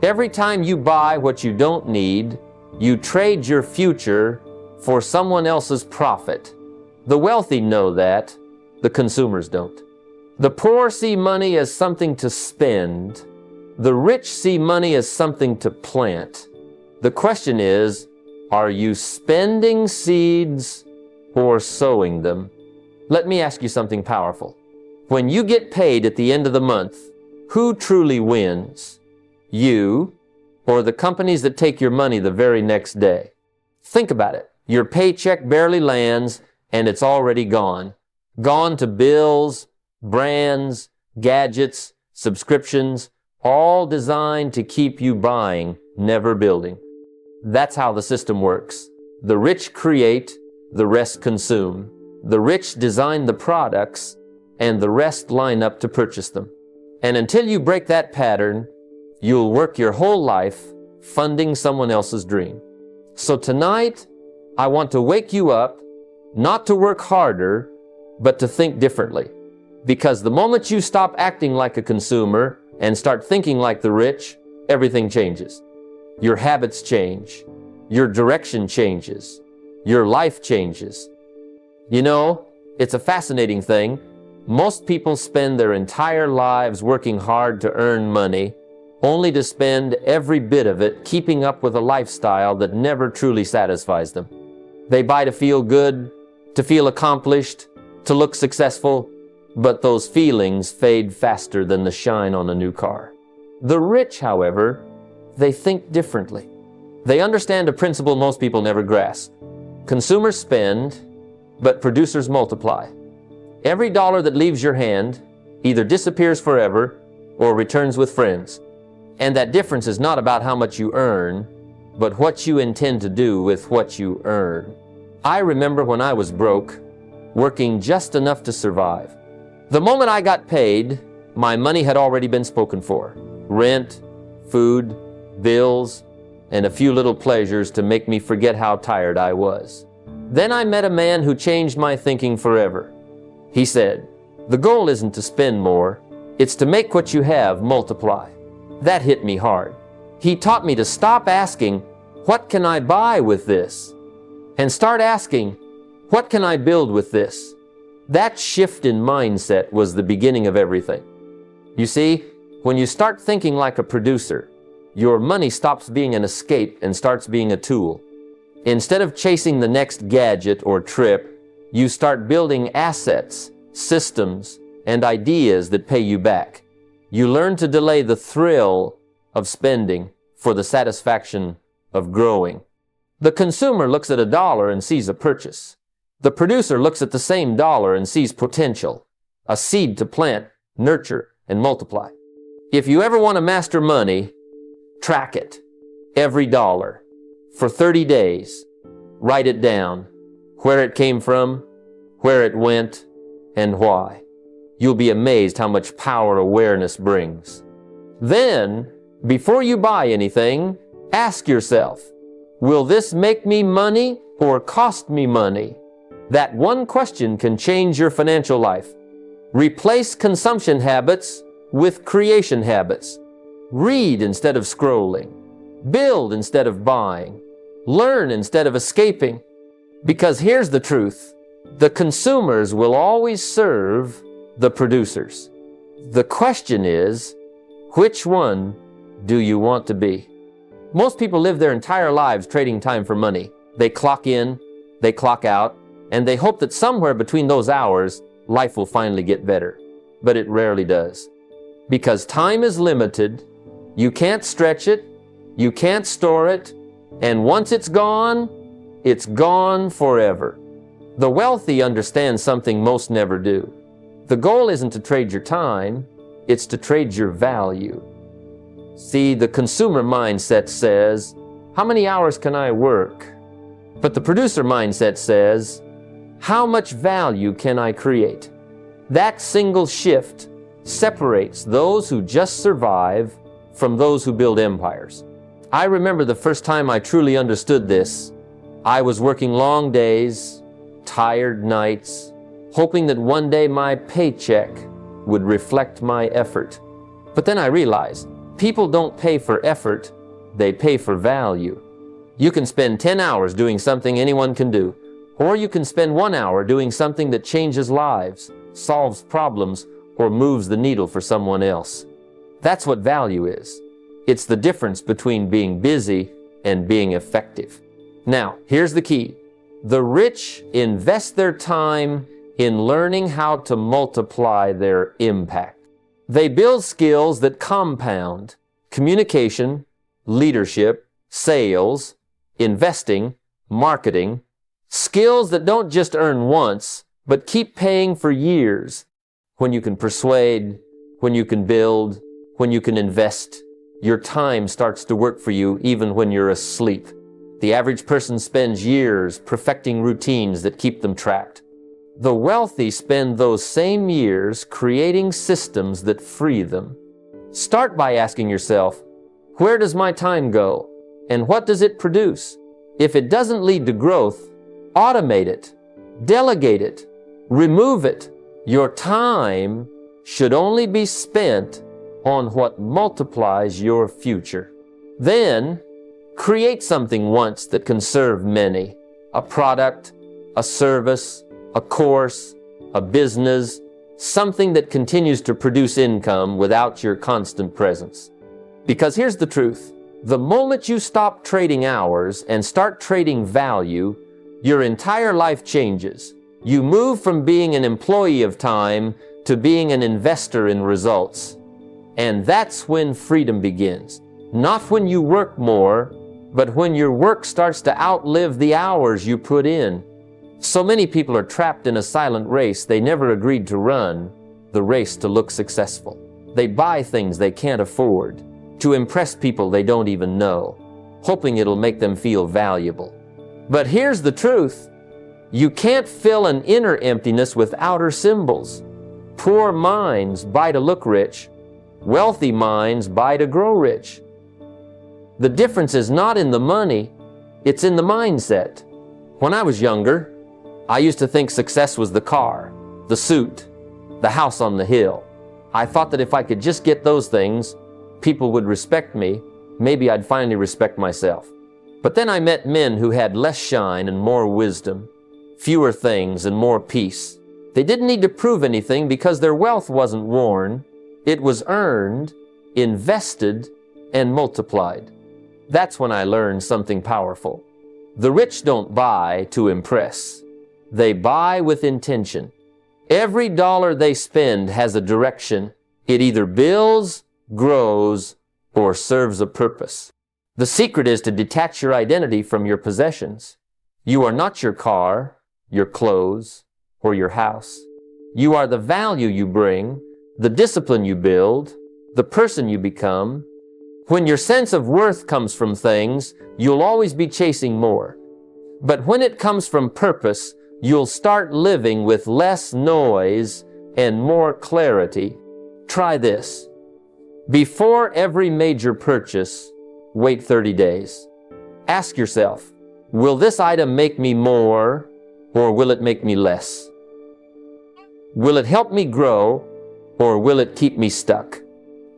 Every time you buy what you don't need, you trade your future for someone else's profit. The wealthy know that, the consumers don't. The poor see money as something to spend. The rich see money as something to plant. The question is, are you spending seeds or sowing them? Let me ask you something powerful. When you get paid at the end of the month, who truly wins? You or the companies that take your money the very next day? Think about it. Your paycheck barely lands and it's already gone. Gone to bills, brands, gadgets, subscriptions, all designed to keep you buying, never building. That's how the system works. The rich create, the rest consume. The rich design the products, and the rest line up to purchase them. And until you break that pattern, you'll work your whole life funding someone else's dream. So tonight, I want to wake you up, not to work harder, but to think differently. Because the moment you stop acting like a consumer and start thinking like the rich, everything changes. Your habits change. Your direction changes. Your life changes. You know, it's a fascinating thing. Most people spend their entire lives working hard to earn money, only to spend every bit of it keeping up with a lifestyle that never truly satisfies them. They buy to feel good, to feel accomplished, to look successful, but those feelings fade faster than the shine on a new car. The rich, however, they think differently. They understand a principle most people never grasp. Consumers spend, but producers multiply. Every dollar that leaves your hand either disappears forever or returns with friends. And that difference is not about how much you earn, but what you intend to do with what you earn. I remember when I was broke, working just enough to survive. The moment I got paid, my money had already been spoken for. Rent, food, bills, and a few little pleasures to make me forget how tired I was. Then I met a man who changed my thinking forever. He said, "The goal isn't to spend more, it's to make what you have multiply." That hit me hard. He taught me to stop asking, "What can I buy with this?" and start asking, "What can I build with this?" That shift in mindset was the beginning of everything. You see, when you start thinking like a producer, your money stops being an escape and starts being a tool. Instead of chasing the next gadget or trip, you start building assets, systems, and ideas that pay you back. You learn to delay the thrill of spending for the satisfaction of growing. The consumer looks at a dollar and sees a purchase. The producer looks at the same dollar and sees potential, a seed to plant, nurture, and multiply. If you ever want to master money, track it, every dollar, for 30 days. Write it down, where it came from, where it went, and why. You'll be amazed how much power awareness brings. Then, before you buy anything, ask yourself, will this make me money or cost me money? That one question can change your financial life. Replace consumption habits with creation habits. Read instead of scrolling. Build instead of buying. Learn instead of escaping. Because here's the truth. The consumers will always serve the producers. The question is, which one do you want to be? Most people live their entire lives trading time for money. They clock in, they clock out, and they hope that somewhere between those hours, life will finally get better. But it rarely does. Because time is limited, you can't stretch it, you can't store it, and once it's gone forever. The wealthy understand something most never do. The goal isn't to trade your time, it's to trade your value. See, the consumer mindset says, how many hours can I work? But the producer mindset says, how much value can I create? That single shift separates those who just survive from those who build empires. I remember the first time I truly understood this. I was working long days, tired nights, hoping that one day my paycheck would reflect my effort. But then I realized People don't pay for effort, they pay for value. You can spend 10 hours doing something anyone can do, or you can spend 1 hour doing something that changes lives, solves problems, or moves the needle for someone else. That's what value is. It's the difference between being busy and being effective. Now, here's the key. The rich invest their time in learning how to multiply their impact. They build skills that compound: communication, leadership, sales, investing, marketing, skills that don't just earn once, but keep paying for years. When you can persuade, when you can build, when you can invest, your time starts to work for you even when you're asleep. The average person spends years perfecting routines that keep them tracked. The wealthy spend those same years creating systems that free them. Start by asking yourself, where does my time go? And what does it produce? If it doesn't lead to growth, automate it, delegate it, remove it. Your time should only be spent on what multiplies your future. Then, create something once that can serve many. A product, a service, a course, a business, something that continues to produce income without your constant presence. Because here's the truth. The moment you stop trading hours and start trading value, your entire life changes. You move from being an employee of time to being an investor in results. And that's when freedom begins. Not when you work more, but when your work starts to outlive the hours you put in. So many people are trapped in a silent race they never agreed to run, the race to look successful. They buy things they can't afford, to impress people they don't even know, hoping it'll make them feel valuable. But here's the truth. You can't fill an inner emptiness with outer symbols. Poor minds buy to look rich. Wealthy minds buy to grow rich. The difference is not in the money, it's in the mindset. When I was younger, I used to think success was the car, the suit, the house on the hill. I thought that if I could just get those things, people would respect me. Maybe I'd finally respect myself. But then I met men who had less shine and more wisdom, fewer things and more peace. They didn't need to prove anything because their wealth wasn't worn. It was earned, invested, and multiplied. That's when I learned something powerful. The rich don't buy to impress. They buy with intention. Every dollar they spend has a direction. It either builds, grows, or serves a purpose. The secret is to detach your identity from your possessions. You are not your car, your clothes, or your house. You are the value you bring, the discipline you build, the person you become. When your sense of worth comes from things, you'll always be chasing more. But when it comes from purpose, you'll start living with less noise and more clarity. Try this. Before every major purchase, wait 30 days. Ask yourself, will this item make me more or will it make me less? Will it help me grow or will it keep me stuck?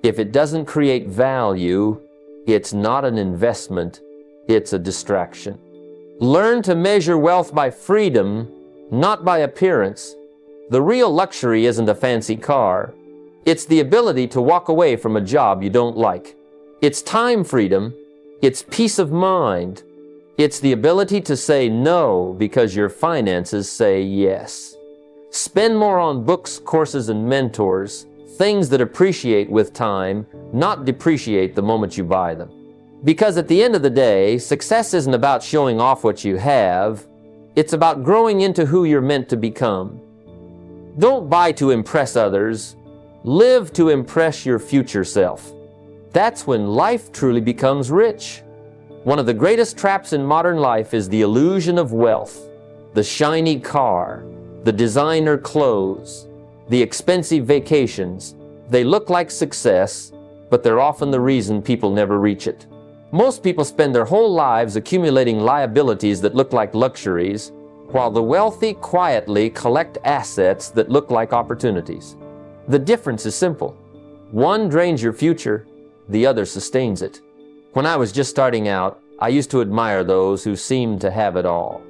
If it doesn't create value, it's not an investment, it's a distraction. Learn to measure wealth by freedom, not by appearance. The real luxury isn't a fancy car. It's the ability to walk away from a job you don't like. It's time freedom. It's peace of mind. It's the ability to say no because your finances say yes. Spend more on books, courses, and mentors, things that appreciate with time, not depreciate the moment you buy them. Because at the end of the day, success isn't about showing off what you have. It's about growing into who you're meant to become. Don't buy to impress others. Live to impress your future self. That's when life truly becomes rich. One of the greatest traps in modern life is the illusion of wealth. The shiny car, the designer clothes, the expensive vacations. They look like success, but they're often the reason people never reach it. Most people spend their whole lives accumulating liabilities that look like luxuries, while the wealthy quietly collect assets that look like opportunities. The difference is simple. One drains your future, the other sustains it. When I was just starting out, I used to admire those who seemed to have it all.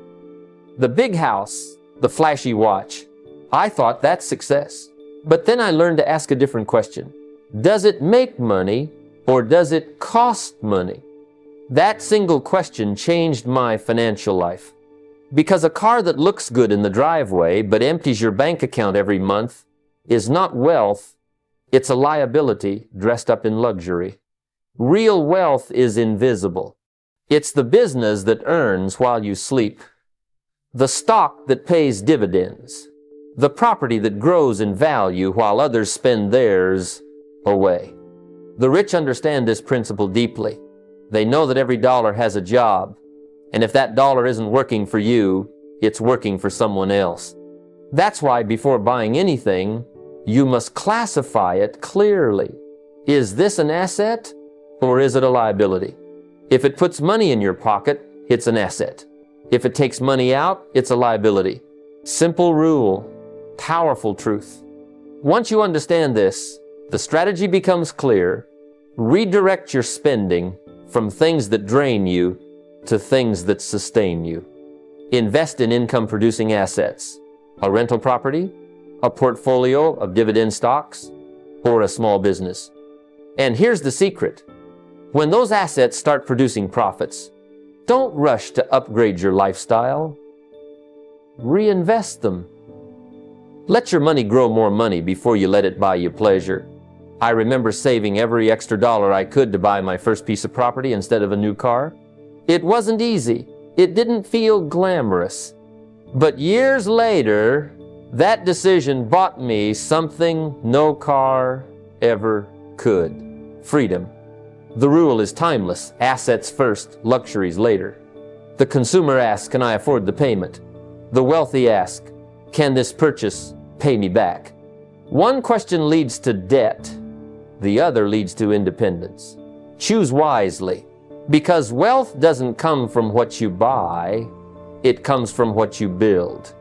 The big house, the flashy watch, I thought that's success. But then I learned to ask a different question. Does it make money or does it cost money? That single question changed my financial life. Because a car that looks good in the driveway but empties your bank account every month is not wealth, it's a liability dressed up in luxury. Real wealth is invisible. It's the business that earns while you sleep, the stock that pays dividends, the property that grows in value while others spend theirs away. The rich understand this principle deeply. They know that every dollar has a job, and if that dollar isn't working for you, it's working for someone else. That's why before buying anything, you must classify it clearly. Is this an asset or is it a liability? If it puts money in your pocket, it's an asset. If it takes money out, it's a liability. Simple rule, powerful truth. Once you understand this, the strategy becomes clear. Redirect your spending from things that drain you to things that sustain you. Invest in income-producing assets, a rental property, a portfolio of dividend stocks, or a small business. And here's the secret. When those assets start producing profits, don't rush to upgrade your lifestyle. Reinvest them. Let your money grow more money before you let it buy you pleasure. I remember saving every extra dollar I could to buy my first piece of property instead of a new car. It wasn't easy. It didn't feel glamorous. But years later, that decision bought me something no car ever could. Freedom. The rule is timeless. Assets first, luxuries later. The consumer asks, can I afford the payment? The wealthy ask, can this purchase pay me back? One question leads to debt. The other leads to independence. Choose wisely, because wealth doesn't come from what you buy, it comes from what you build.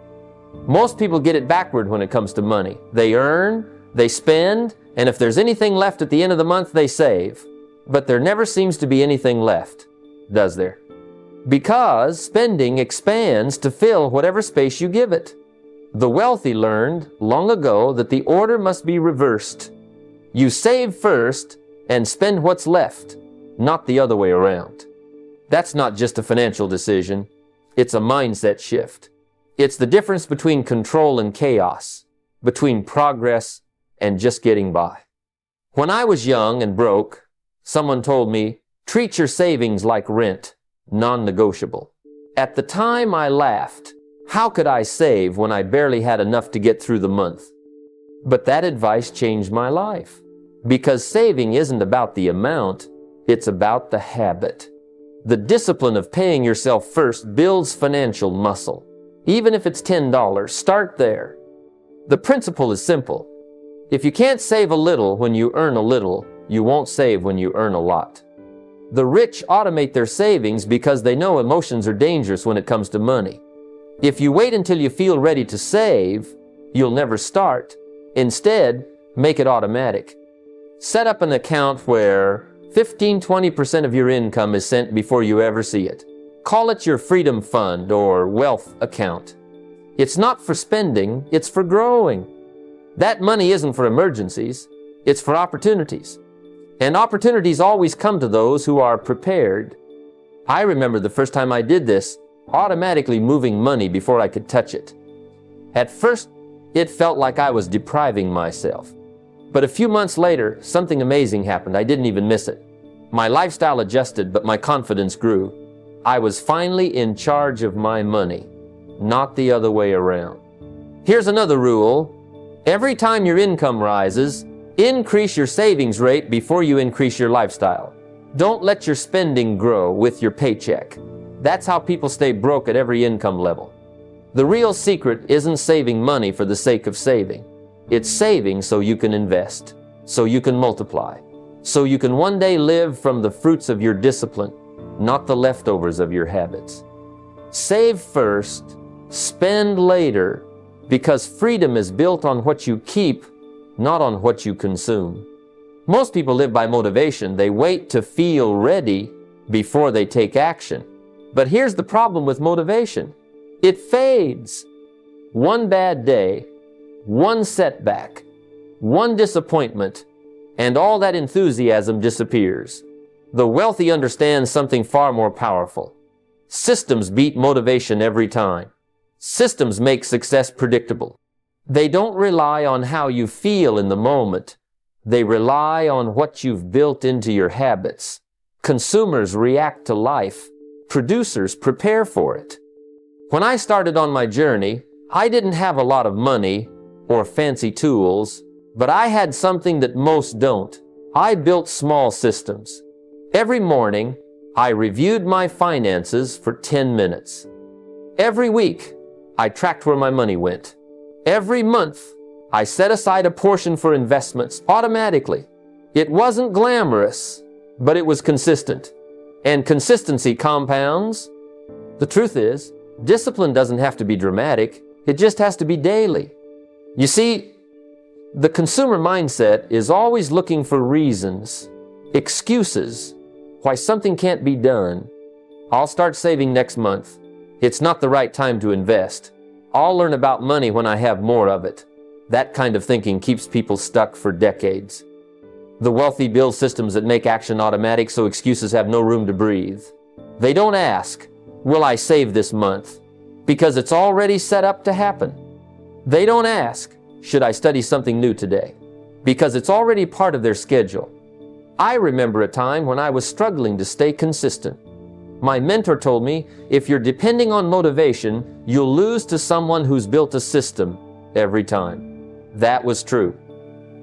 Most people get it backward when it comes to money. They earn, they spend, and if there's anything left at the end of the month, they save. But there never seems to be anything left, does there? Because spending expands to fill whatever space you give it. The wealthy learned long ago that the order must be reversed. You save first and spend what's left, not the other way around. That's not just a financial decision, it's a mindset shift. It's the difference between control and chaos, between progress and just getting by. When I was young and broke, someone told me, treat your savings like rent, non-negotiable. At the time I laughed. How could I save when I barely had enough to get through the month? But that advice changed my life. Because saving isn't about the amount, it's about the habit. The discipline of paying yourself first builds financial muscle. Even if it's $10, start there. The principle is simple. If you can't save a little when you earn a little, you won't save when you earn a lot. The rich automate their savings because they know emotions are dangerous when it comes to money. If you wait until you feel ready to save, you'll never start. Instead, make it automatic. Set up an account where 15–20% of your income is sent before you ever see it. Call it your freedom fund or wealth account. It's not for spending, it's for growing. That money isn't for emergencies, it's for opportunities. And opportunities always come to those who are prepared. I remember the first time I did this, automatically moving money before I could touch it. At first, it felt like I was depriving myself. But a few months later, something amazing happened. I didn't even miss it. My lifestyle adjusted, but my confidence grew. I was finally in charge of my money, not the other way around. Here's another rule. Every time your income rises, increase your savings rate before you increase your lifestyle. Don't let your spending grow with your paycheck. That's how people stay broke at every income level. The real secret isn't saving money for the sake of saving. It's saving so you can invest, so you can multiply, so you can one day live from the fruits of your discipline, not the leftovers of your habits. Save first, spend later, because freedom is built on what you keep, not on what you consume. Most people live by motivation. They wait to feel ready before they take action. But here's the problem with motivation. It fades. One bad day, one setback, one disappointment, and all that enthusiasm disappears. The wealthy understand something far more powerful. Systems beat motivation every time. Systems make success predictable. They don't rely on how you feel in the moment. They rely on what you've built into your habits. Consumers react to life. Producers prepare for it. When I started on my journey, I didn't have a lot of money or fancy tools, but I had something that most don't. I built small systems. Every morning, I reviewed my finances for 10 minutes. Every week, I tracked where my money went. Every month, I set aside a portion for investments automatically. It wasn't glamorous, but it was consistent. And consistency compounds. The truth is, discipline doesn't have to be dramatic. It just has to be daily. You see, the consumer mindset is always looking for reasons, excuses, why something can't be done. I'll start saving next month. It's not the right time to invest. I'll learn about money when I have more of it. That kind of thinking keeps people stuck for decades. The wealthy build systems that make action automatic so excuses have no room to breathe. They don't ask, will I save this month? Because it's already set up to happen. They don't ask, should I study something new today? Because it's already part of their schedule. I remember a time when I was struggling to stay consistent. My mentor told me, if you're depending on motivation, you'll lose to someone who's built a system every time. That was true.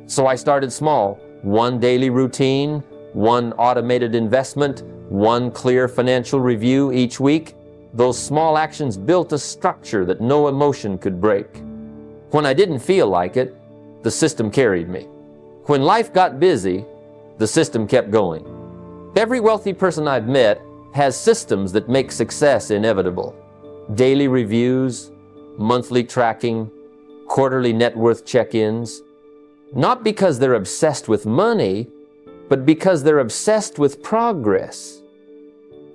So I started small. One daily routine, one automated investment, one clear financial review each week. Those small actions built a structure that no emotion could break. When I didn't feel like it, the system carried me. When life got busy, the system kept going. Every wealthy person I've met has systems that make success inevitable. Daily reviews, monthly tracking, quarterly net worth check-ins. Not because they're obsessed with money, but because they're obsessed with progress.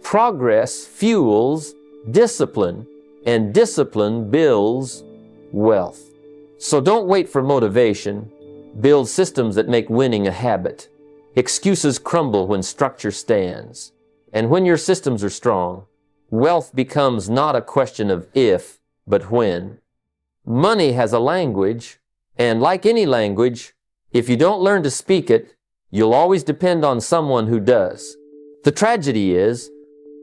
Progress fuels discipline, and discipline builds wealth. So don't wait for motivation. Build systems that make winning a habit. Excuses crumble when structure stands. And when your systems are strong, wealth becomes not a question of if, but when. Money has a language, and like any language, if you don't learn to speak it, you'll always depend on someone who does. The tragedy is,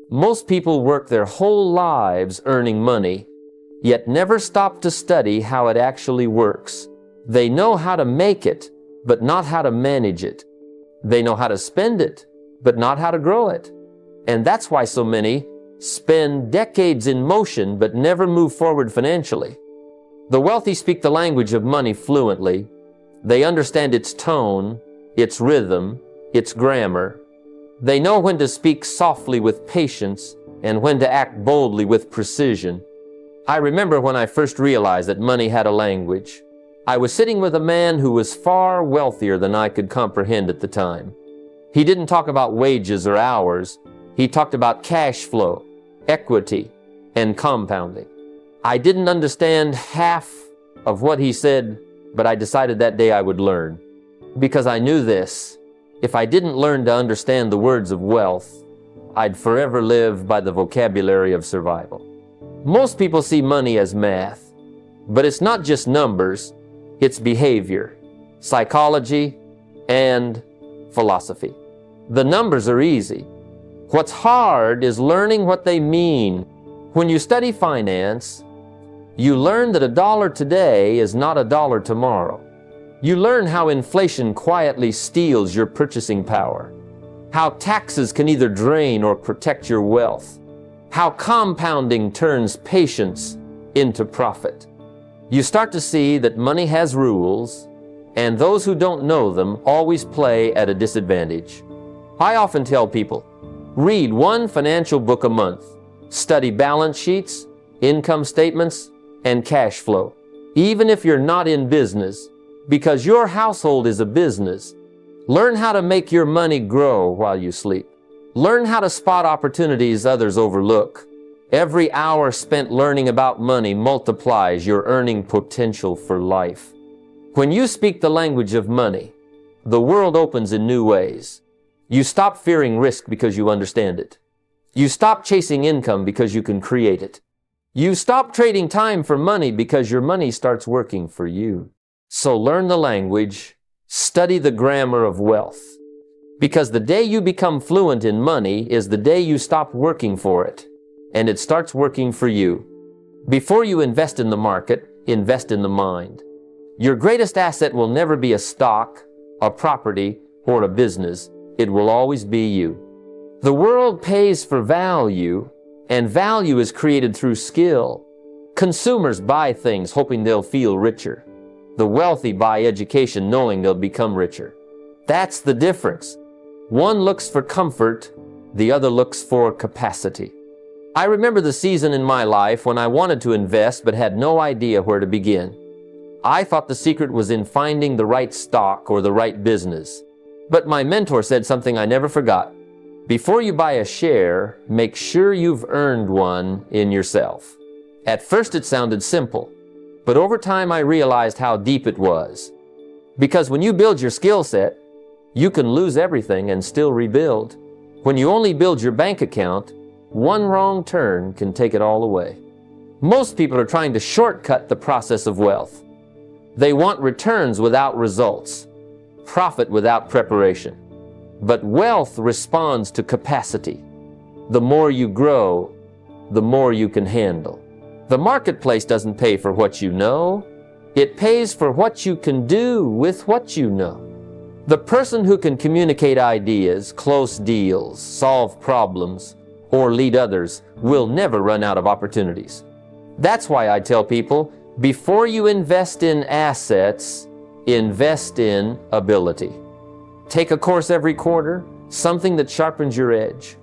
most people work their whole lives earning money, yet never stop to study how it actually works. They know how to make it, but not how to manage it. They know how to spend it, but not how to grow it. And that's why so many spend decades in motion but never move forward financially. The wealthy speak the language of money fluently. They understand its tone, its rhythm, its grammar. They know when to speak softly with patience and when to act boldly with precision. I remember when I first realized that money had a language. I was sitting with a man who was far wealthier than I could comprehend at the time. He didn't talk about wages or hours. He talked about cash flow, equity, and compounding. I didn't understand half of what he said, but I decided that day I would learn. Because I knew this, if I didn't learn to understand the words of wealth, I'd forever live by the vocabulary of survival. Most people see money as math, but it's not just numbers, it's behavior, psychology, and philosophy. The numbers are easy. What's hard is learning what they mean. When you study finance, you learn that $1 today is not $1 tomorrow. You learn how inflation quietly steals your purchasing power, how taxes can either drain or protect your wealth, how compounding turns patience into profit. You start to see that money has rules, and those who don't know them always play at a disadvantage. I often tell people, read one financial book a month, study balance sheets, income statements, and cash flow. Even if you're not in business, because your household is a business, Learn how to make your money grow while you sleep. Learn how to spot opportunities others overlook. Every hour spent learning about money multiplies your earning potential for life. When you speak the language of money, the world opens in new ways. You stop fearing risk because you understand it. You stop chasing income because you can create it. You stop trading time for money because your money starts working for you. So learn the language, study the grammar of wealth. Because the day you become fluent in money is the day you stop working for it, and it starts working for you. Before you invest in the market, invest in the mind. Your greatest asset will never be a stock, a property, or a business. It will always be you. The world pays for value, and value is created through skill. Consumers buy things hoping they'll feel richer. The wealthy buy education knowing they'll become richer. That's the difference. One looks for comfort, the other looks for capacity. I remember the season in my life when I wanted to invest but had no idea where to begin. I thought the secret was in finding the right stock or the right business. But my mentor said something I never forgot. Before you buy a share, make sure you've earned one in yourself. At first it sounded simple, but over time I realized how deep it was. Because when you build your skill set, you can lose everything and still rebuild. When you only build your bank account, one wrong turn can take it all away. Most people are trying to shortcut the process of wealth. They want returns without results, profit without preparation. But wealth responds to capacity. The more you grow, the more you can handle. The marketplace doesn't pay for what you know. It pays for what you can do with what you know. The person who can communicate ideas, close deals, solve problems, or lead others will never run out of opportunities. That's why I tell people, before you invest in assets, invest in ability. Take a course every quarter, something that sharpens your edge.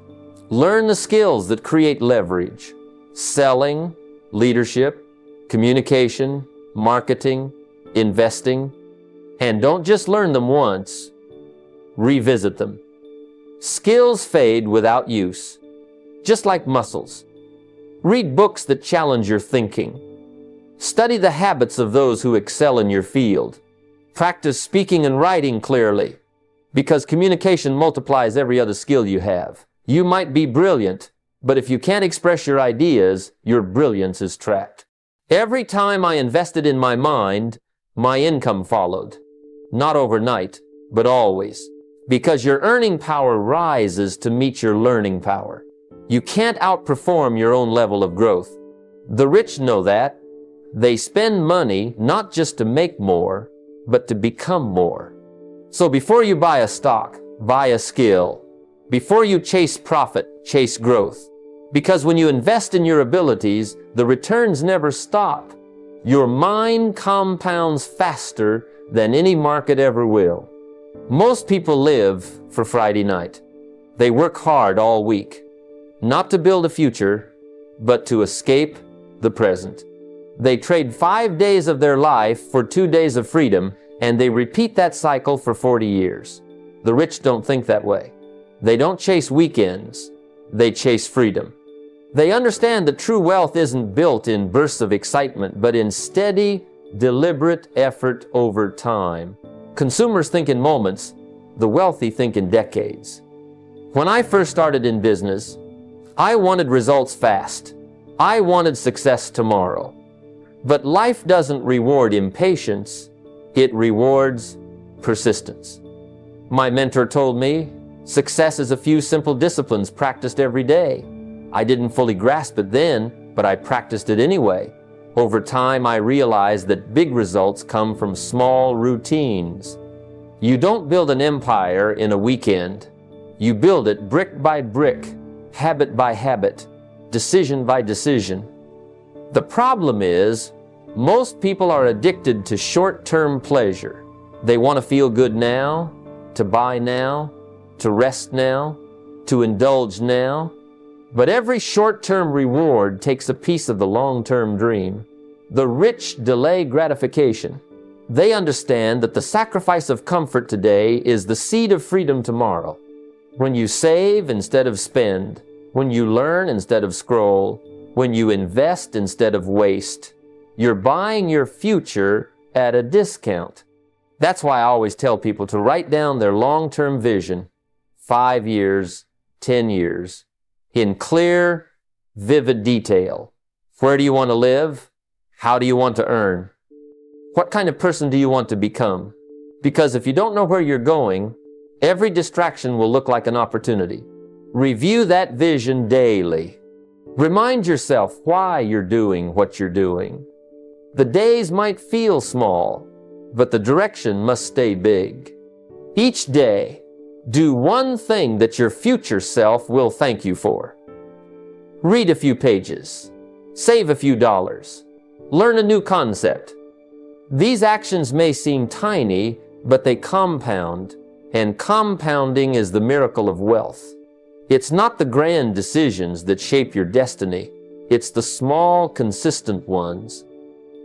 Learn the skills that create leverage. Selling, leadership, communication, marketing, investing. And don't just learn them once, revisit them. Skills fade without use, just like muscles. Read books that challenge your thinking. Study the habits of those who excel in your field. Practice speaking and writing clearly, because communication multiplies every other skill you have. You might be brilliant, but if you can't express your ideas, your brilliance is trapped. Every time I invested in my mind, my income followed. Not overnight, but always. Because your earning power rises to meet your learning power. You can't outperform your own level of growth. The rich know that. They spend money not just to make more, but to become more. So before you buy a stock, buy a skill. Before you chase profit, chase growth. Because when you invest in your abilities, the returns never stop. Your mind compounds faster than any market ever will. Most people live for Friday night. They work hard all week, not to build a future, but to escape the present. They trade 5 days of their life for 2 days of freedom, and they repeat that cycle for 40 years. The rich don't think that way. They don't chase weekends, they chase freedom. They understand that true wealth isn't built in bursts of excitement, but in steady, deliberate effort over time. Consumers think in moments, the wealthy think in decades. When I first started in business, I wanted results fast. I wanted success tomorrow. But life doesn't reward impatience, it rewards persistence. My mentor told me, success is a few simple disciplines practiced every day. I didn't fully grasp it then, but I practiced it anyway. Over time, I realized that big results come from small routines. You don't build an empire in a weekend. You build it brick by brick, habit by habit, decision by decision. The problem is, most people are addicted to short-term pleasure. They want to feel good now, to buy now, to rest now, to indulge now. But every short-term reward takes a piece of the long-term dream. The rich delay gratification. They understand that the sacrifice of comfort today is the seed of freedom tomorrow. When you save instead of spend, when you learn instead of scroll, when you invest instead of waste, you're buying your future at a discount. That's why I always tell people to write down their long-term vision, 5 years, 10 years, in clear, vivid detail. Where do you want to live? How do you want to earn? What kind of person do you want to become? Because if you don't know where you're going, every distraction will look like an opportunity. Review that vision daily. Remind yourself why you're doing what you're doing. The days might feel small, but the direction must stay big. Each day, do one thing that your future self will thank you for. Read a few pages. Save a few dollars. Learn a new concept. These actions may seem tiny, but they compound, and compounding is the miracle of wealth. It's not the grand decisions that shape your destiny. It's the small, consistent ones.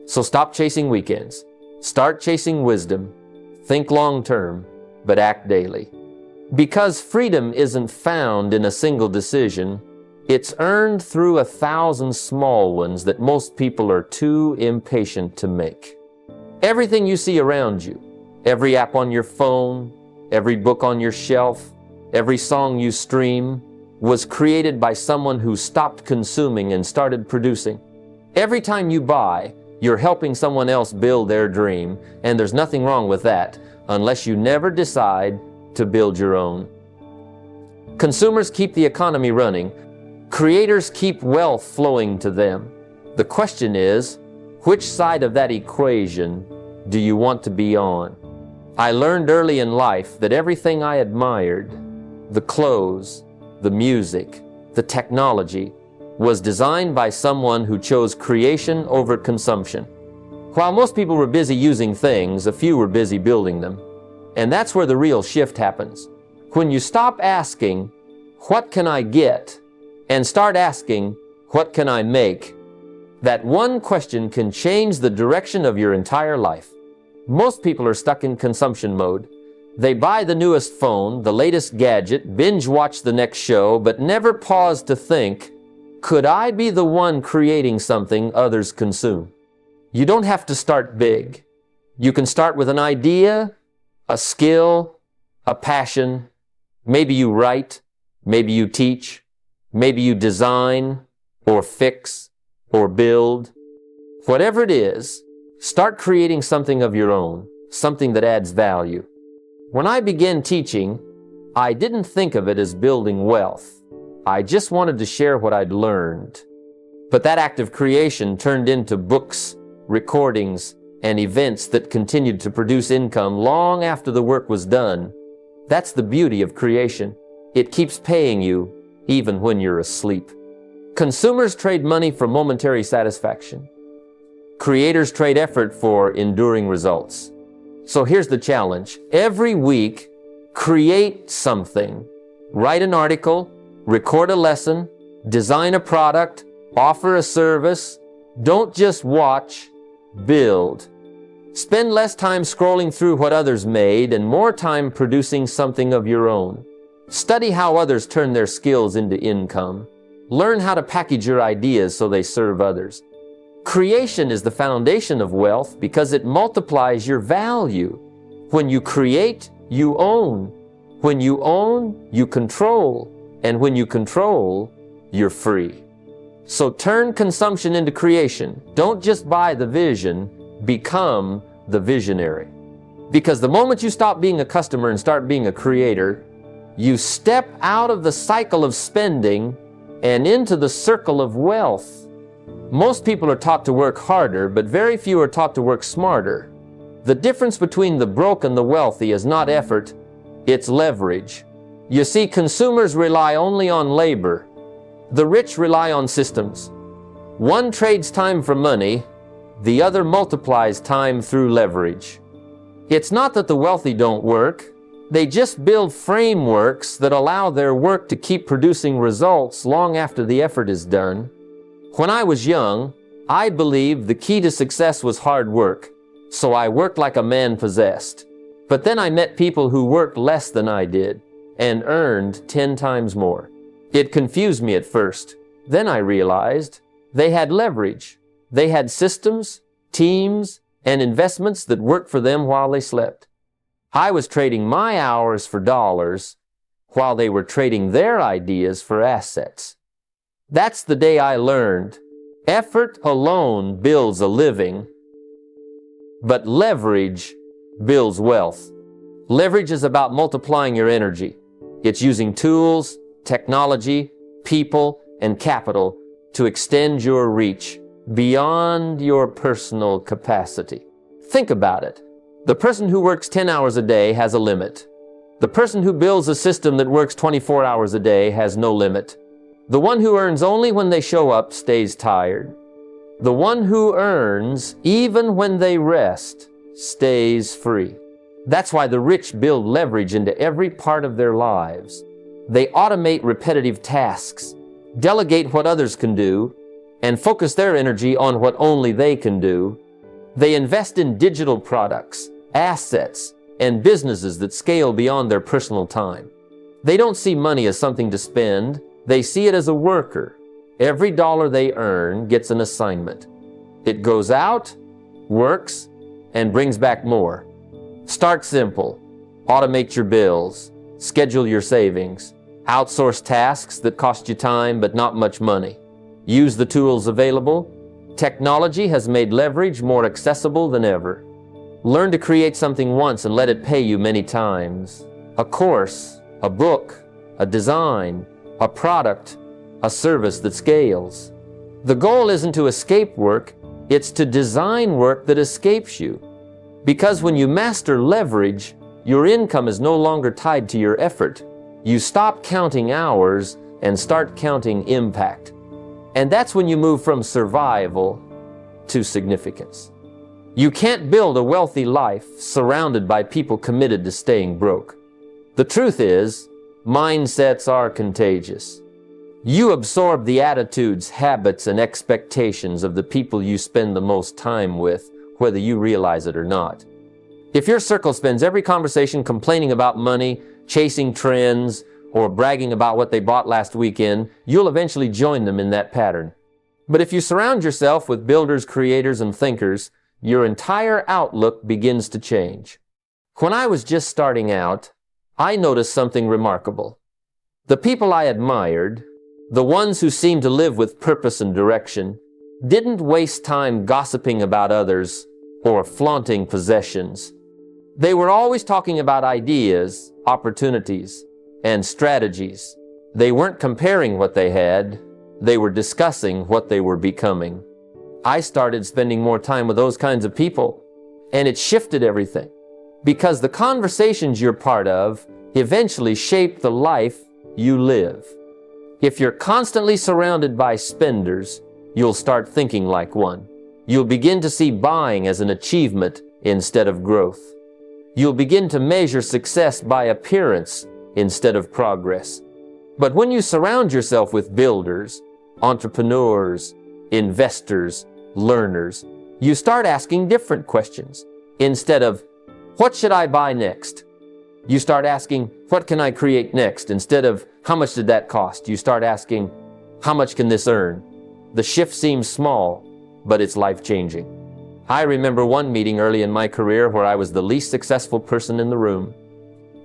So stop chasing weekends. Start chasing wisdom. Think long-term, but act daily. Because freedom isn't found in a single decision, it's earned through 1,000 small ones that most people are too impatient to make. Everything you see around you, every app on your phone, every book on your shelf, every song you stream, was created by someone who stopped consuming and started producing. Every time you buy, you're helping someone else build their dream, and there's nothing wrong with that, unless you never decide to build your own. Consumers keep the economy running. Creators keep wealth flowing to them. The question is, which side of that equation do you want to be on? I learned early in life that everything I admired, the clothes, the music, the technology, was designed by someone who chose creation over consumption. While most people were busy using things, a few were busy building them. And that's where the real shift happens. When you stop asking, what can I get? And start asking, what can I make? That one question can change the direction of your entire life. Most people are stuck in consumption mode. They buy the newest phone, the latest gadget, binge watch the next show, but never pause to think, could I be the one creating something others consume? You don't have to start big. You can start with an idea, a skill, a passion. Maybe you write, maybe you teach, maybe you design or fix or build. Whatever it is, start creating something of your own, something that adds value. When I began teaching, I didn't think of it as building wealth. I just wanted to share what I'd learned. But that act of creation turned into books, recordings, and events that continued to produce income long after the work was done. That's the beauty of creation. It keeps paying you even when you're asleep. Consumers trade money for momentary satisfaction. Creators trade effort for enduring results. So here's the challenge. Every week, create something. Write an article, record a lesson, design a product, offer a service. Don't just watch, build. Spend less time scrolling through what others made and more time producing something of your own. Study how others turn their skills into income. Learn how to package your ideas so they serve others. Creation is the foundation of wealth because it multiplies your value. When you create, you own. When you own, you control. And when you control, you're free. So turn consumption into creation. Don't just buy the vision, become the visionary. Because the moment you stop being a customer and start being a creator, you step out of the cycle of spending and into the circle of wealth. Most people are taught to work harder, but very few are taught to work smarter. The difference between the broke and the wealthy is not effort, it's leverage. You see, consumers rely only on labor. The rich rely on systems. One trades time for money, the other multiplies time through leverage. It's not that the wealthy don't work. They just build frameworks that allow their work to keep producing results long after the effort is done. When I was young, I believed the key to success was hard work. So I worked like a man possessed. But then I met people who worked less than I did and earned 10 times more. It confused me at first. Then I realized they had leverage. They had systems, teams, and investments that worked for them while they slept. I was trading my hours for dollars while they were trading their ideas for assets. That's the day I learned effort alone builds a living, but leverage builds wealth. Leverage is about multiplying your energy. It's using tools, technology, people, and capital to extend your reach beyond your personal capacity. Think about it. The person who works 10 hours a day has a limit. The person who builds a system that works 24 hours a day has no limit. The one who earns only when they show up stays tired. The one who earns even when they rest stays free. That's why the rich build leverage into every part of their lives. They automate repetitive tasks, delegate what others can do, and focus their energy on what only they can do. They invest in digital products, assets, and businesses that scale beyond their personal time. They don't see money as something to spend. They see it as a worker. Every dollar they earn gets an assignment. It goes out, works, and brings back more. Start simple. Automate your bills. Schedule your savings. Outsource tasks that cost you time but not much money. Use the tools available. Technology has made leverage more accessible than ever. Learn to create something once and let it pay you many times. A course, a book, a design, a product, a service that scales. The goal isn't to escape work, it's to design work that escapes you. Because when you master leverage, your income is no longer tied to your effort. You stop counting hours and start counting impact. And that's when you move from survival to significance. You can't build a wealthy life surrounded by people committed to staying broke. The truth is, mindsets are contagious. You absorb the attitudes, habits, and expectations of the people you spend the most time with, whether you realize it or not. If your circle spends every conversation complaining about money, chasing trends, or bragging about what they bought last weekend, you'll eventually join them in that pattern. But if you surround yourself with builders, creators, and thinkers, your entire outlook begins to change. When I was just starting out, I noticed something remarkable. The people I admired, the ones who seemed to live with purpose and direction, didn't waste time gossiping about others or flaunting possessions. They were always talking about ideas, opportunities, and strategies. They weren't comparing what they had, they were discussing what they were becoming. I started spending more time with those kinds of people, and it shifted everything. Because the conversations you're part of eventually shape the life you live. If you're constantly surrounded by spenders, you'll start thinking like one. You'll begin to see buying as an achievement instead of growth. You'll begin to measure success by appearance instead of progress. But when you surround yourself with builders, entrepreneurs, investors, learners, you start asking different questions. Instead of, what should I buy next? You start asking, what can I create next? Instead of, how much did that cost? You start asking, how much can this earn? The shift seems small, but it's life-changing. I remember one meeting early in my career where I was the least successful person in the room.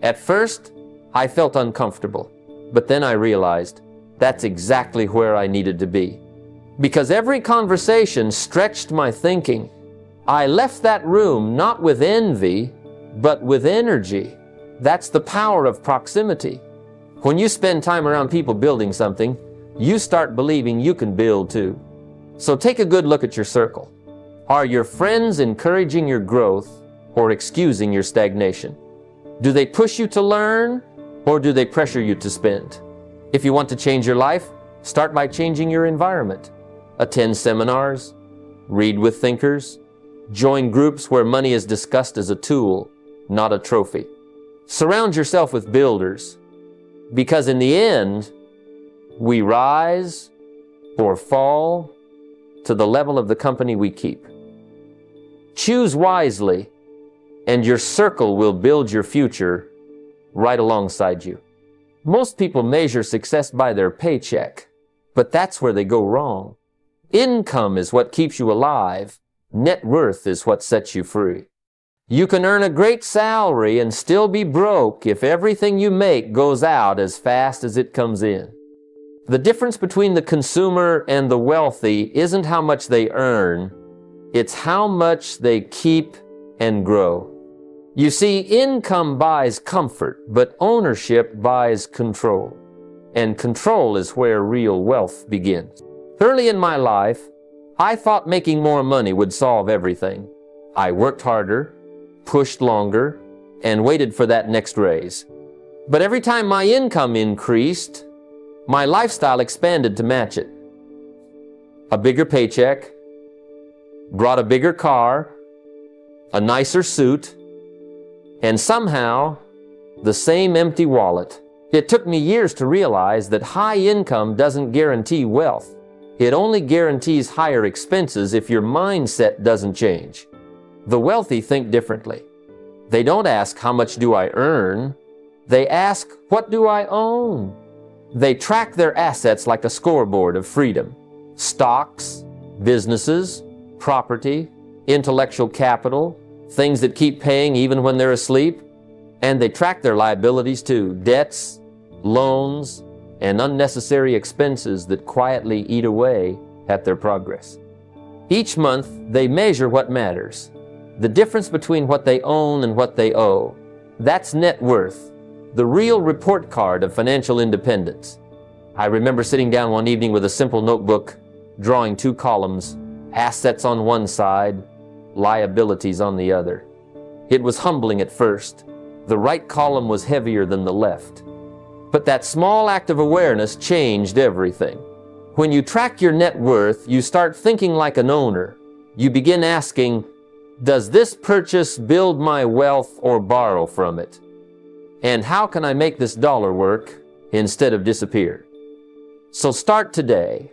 At first, I felt uncomfortable, but then I realized that's exactly where I needed to be. Because every conversation stretched my thinking. I left that room not with envy, but with energy. That's the power of proximity. When you spend time around people building something, you start believing you can build too. So take a good look at your circle. Are your friends encouraging your growth or excusing your stagnation? Do they push you to learn or do they pressure you to spend? If you want to change your life, start by changing your environment. Attend seminars, read with thinkers, join groups where money is discussed as a tool, not a trophy. Surround yourself with builders, because in the end, we rise or fall to the level of the company we keep. Choose wisely, and your circle will build your future right alongside you. Most people measure success by their paycheck, but that's where they go wrong. Income is what keeps you alive. Net worth is what sets you free. You can earn a great salary and still be broke if everything you make goes out as fast as it comes in. The difference between the consumer and the wealthy isn't how much they earn, it's how much they keep and grow. You see, income buys comfort, but ownership buys control. And control is where real wealth begins. Early in my life, I thought making more money would solve everything. I worked harder, pushed longer, and waited for that next raise. But every time my income increased, my lifestyle expanded to match it. A bigger paycheck brought a bigger car, a nicer suit, and somehow the same empty wallet. It took me years to realize that high income doesn't guarantee wealth. It only guarantees higher expenses if your mindset doesn't change. The wealthy think differently. They don't ask, how much do I earn? They ask, what do I own? They track their assets like a scoreboard of freedom. Stocks, businesses, property, intellectual capital, things that keep paying even when they're asleep. And they track their liabilities too, debts, loans, and unnecessary expenses that quietly eat away at their progress. Each month, they measure what matters, the difference between what they own and what they owe. That's net worth, the real report card of financial independence. I remember sitting down one evening with a simple notebook, drawing 2 columns, assets on one side, liabilities on the other. It was humbling at first. The right column was heavier than the left. But that small act of awareness changed everything. When you track your net worth, you start thinking like an owner. You begin asking, does this purchase build my wealth or borrow from it? And how can I make this dollar work instead of disappear? So start today,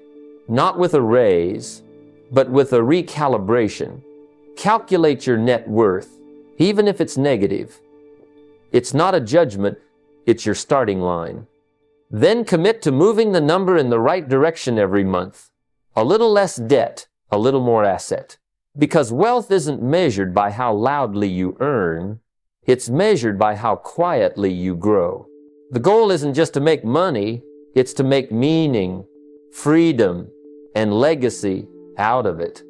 not with a raise, but with a recalibration. Calculate your net worth, even if it's negative. It's not a judgment, it's your starting line. Then commit to moving the number in the right direction every month. A little less debt, a little more asset. Because wealth isn't measured by how loudly you earn, it's measured by how quietly you grow. The goal isn't just to make money, it's to make meaning, freedom, and legacy out of it.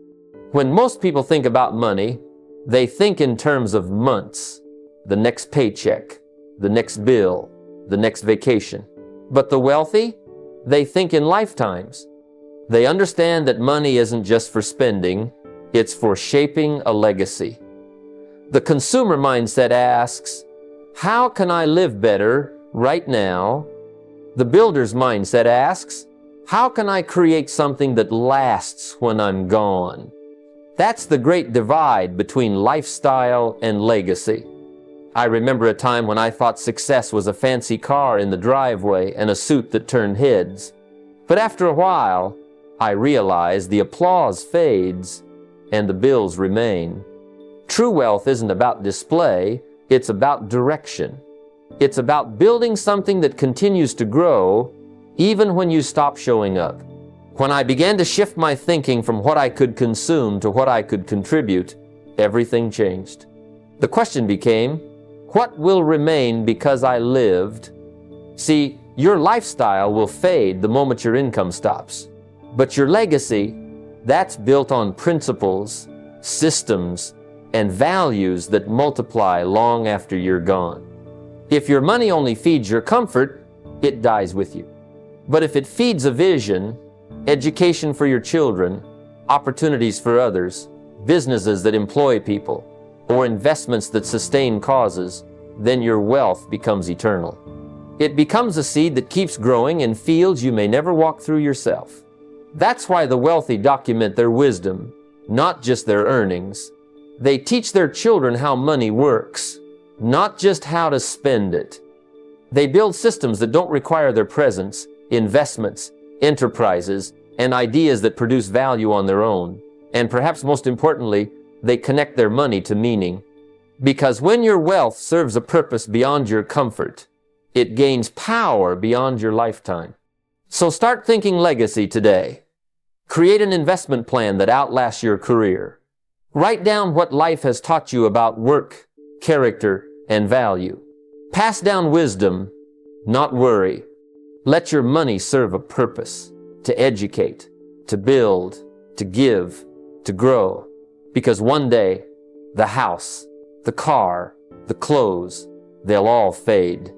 When most people think about money, they think in terms of months, the next paycheck, the next bill, the next vacation. But the wealthy, they think in lifetimes. They understand that money isn't just for spending, it's for shaping a legacy. The consumer mindset asks, how can I live better right now? The builder's mindset asks, how can I create something that lasts when I'm gone? That's the great divide between lifestyle and legacy. I remember a time when I thought success was a fancy car in the driveway and a suit that turned heads. But after a while, I realized the applause fades and the bills remain. True wealth isn't about display, it's about direction. It's about building something that continues to grow even when you stop showing up. When I began to shift my thinking from what I could consume to what I could contribute, everything changed. The question became, what will remain because I lived? See, your lifestyle will fade the moment your income stops. But your legacy, that's built on principles, systems, and values that multiply long after you're gone. If your money only feeds your comfort, it dies with you. But if it feeds a vision, education for your children, opportunities for others, businesses that employ people, or investments that sustain causes, then your wealth becomes eternal. It becomes a seed that keeps growing in fields you may never walk through yourself. That's why the wealthy document their wisdom, not just their earnings. They teach their children how money works, not just how to spend it. They build systems that don't require their presence, investments, enterprises, and ideas that produce value on their own. And perhaps most importantly, they connect their money to meaning. Because when your wealth serves a purpose beyond your comfort, it gains power beyond your lifetime. So start thinking legacy today. Create an investment plan that outlasts your career. Write down what life has taught you about work, character, and value. Pass down wisdom, not worry. Let your money serve a purpose, to educate, to build, to give, to grow. Because one day, the house, the car, the clothes, they'll all fade.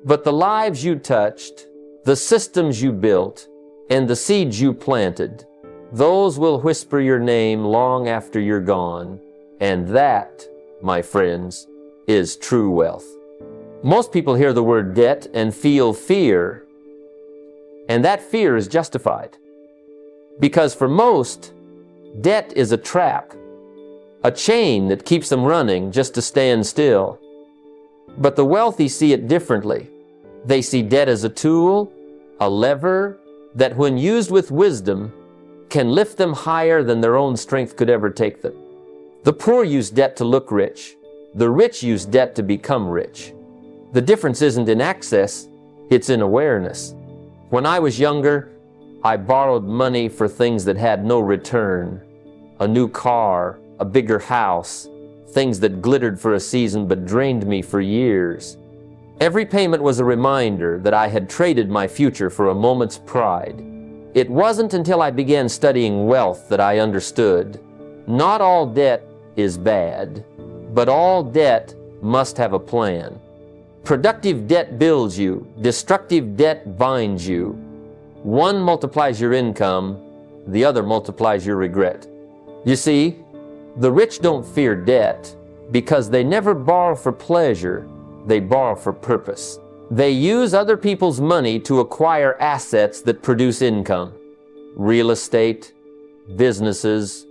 But the lives you touched, the systems you built, and the seeds you planted, those will whisper your name long after you're gone. And that, my friends, is true wealth. Most people hear the word debt and feel fear, and that fear is justified. Because for most, debt is a trap, a chain that keeps them running just to stand still. But the wealthy see it differently. They see debt as a tool, a lever, that when used with wisdom, can lift them higher than their own strength could ever take them. The poor use debt to look rich. The rich use debt to become rich. The difference isn't in access, it's in awareness. When I was younger, I borrowed money for things that had no return. A new car, a bigger house, things that glittered for a season but drained me for years. Every payment was a reminder that I had traded my future for a moment's pride. It wasn't until I began studying wealth that I understood. Not all debt is bad, but all debt must have a plan. Productive debt builds you, destructive debt binds you. One multiplies your income, the other multiplies your regret. You see, the rich don't fear debt because they never borrow for pleasure, they borrow for purpose. They use other people's money to acquire assets that produce income. Real estate, businesses,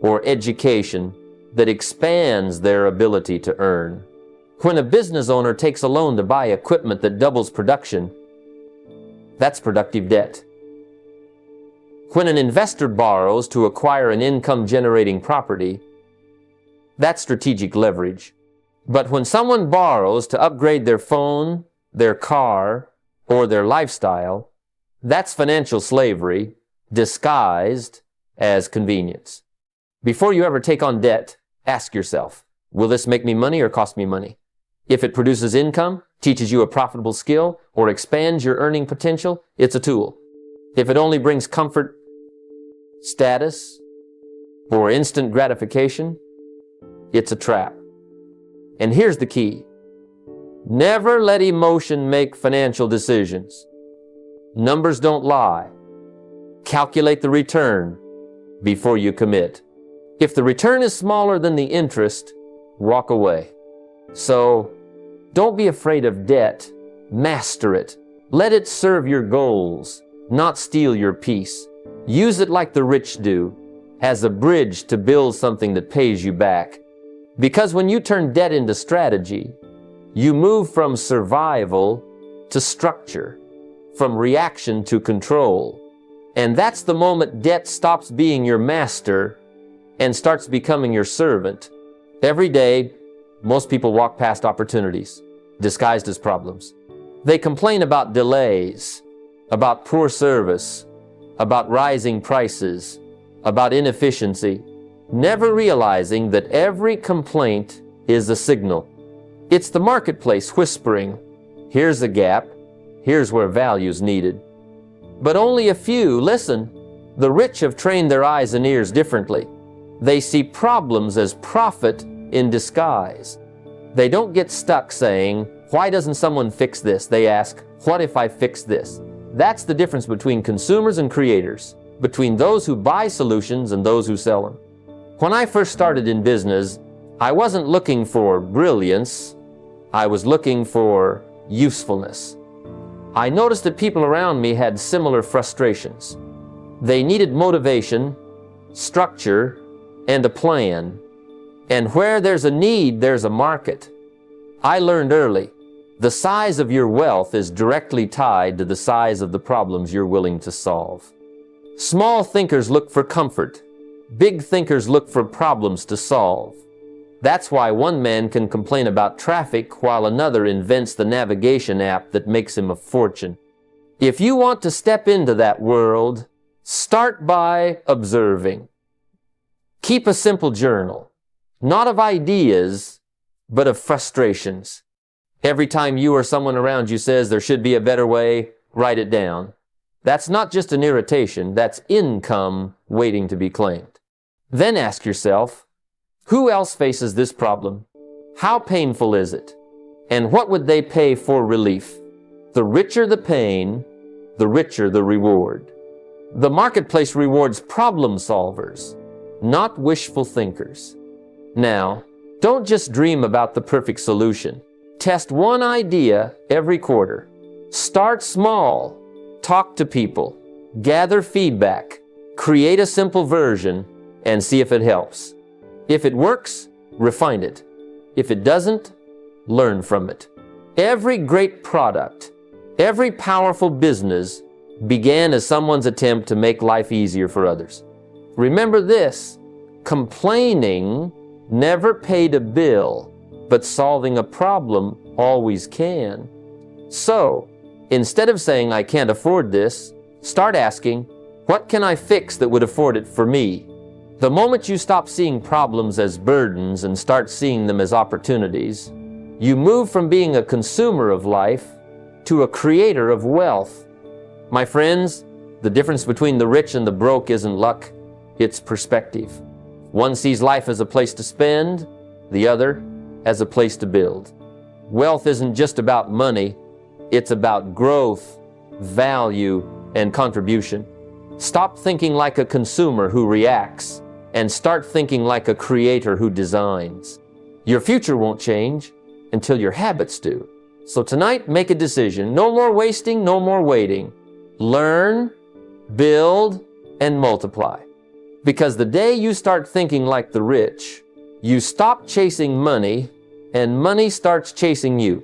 or education that expands their ability to earn. When a business owner takes a loan to buy equipment that doubles production, that's productive debt. When an investor borrows to acquire an income-generating property, that's strategic leverage. But when someone borrows to upgrade their phone, their car, or their lifestyle, that's financial slavery disguised as convenience. Before you ever take on debt, ask yourself, will this make me money or cost me money? If it produces income, teaches you a profitable skill, or expands your earning potential, it's a tool. If it only brings comfort, status, or instant gratification, it's a trap. And here's the key. Never let emotion make financial decisions. Numbers don't lie. Calculate the return before you commit. If the return is smaller than the interest, walk away. So, don't be afraid of debt. Master it. Let it serve your goals, not steal your peace. Use it like the rich do, as a bridge to build something that pays you back. Because when you turn debt into strategy, you move from survival to structure, from reaction to control. And that's the moment debt stops being your master and starts becoming your servant. Every day, most people walk past opportunities, disguised as problems. They complain about delays, about poor service, about rising prices, about inefficiency, never realizing that every complaint is a signal. It's the marketplace whispering, here's a gap, here's where value's needed. But only a few listen. The rich have trained their eyes and ears differently. They see problems as profit in disguise. They don't get stuck saying, why doesn't someone fix this? They ask, what if I fix this? That's the difference between consumers and creators, between those who buy solutions and those who sell them. When I first started in business, I wasn't looking for brilliance, I was looking for usefulness. I noticed that people around me had similar frustrations. They needed motivation, structure, and a plan. And where there's a need, there's a market. I learned early, the size of your wealth is directly tied to the size of the problems you're willing to solve. Small thinkers look for comfort. Big thinkers look for problems to solve. That's why one man can complain about traffic while another invents the navigation app that makes him a fortune. If you want to step into that world, start by observing. Keep a simple journal, not of ideas, but of frustrations. Every time you or someone around you says there should be a better way, write it down. That's not just an irritation, that's income waiting to be claimed. Then ask yourself, who else faces this problem? How painful is it? And what would they pay for relief? The richer the pain, the richer the reward. The marketplace rewards problem solvers, not wishful thinkers. Now, don't just dream about the perfect solution. Test one idea every quarter. Start small. Talk to people. Gather feedback. Create a simple version and see if it helps. If it works, refine it. If it doesn't, learn from it. Every great product, every powerful business began as someone's attempt to make life easier for others. Remember this, complaining never paid a bill, but solving a problem always can. So, instead of saying, I can't afford this, start asking, what can I fix that would afford it for me? The moment you stop seeing problems as burdens and start seeing them as opportunities, you move from being a consumer of life to a creator of wealth. My friends, the difference between the rich and the broke isn't luck, it's perspective. One sees life as a place to spend, the other as a place to build. Wealth isn't just about money, it's about growth, value, and contribution. Stop thinking like a consumer who reacts and start thinking like a creator who designs. Your future won't change until your habits do. So tonight, make a decision. No more wasting, no more waiting. Learn, build, and multiply. Because the day you start thinking like the rich, you stop chasing money and money starts chasing you.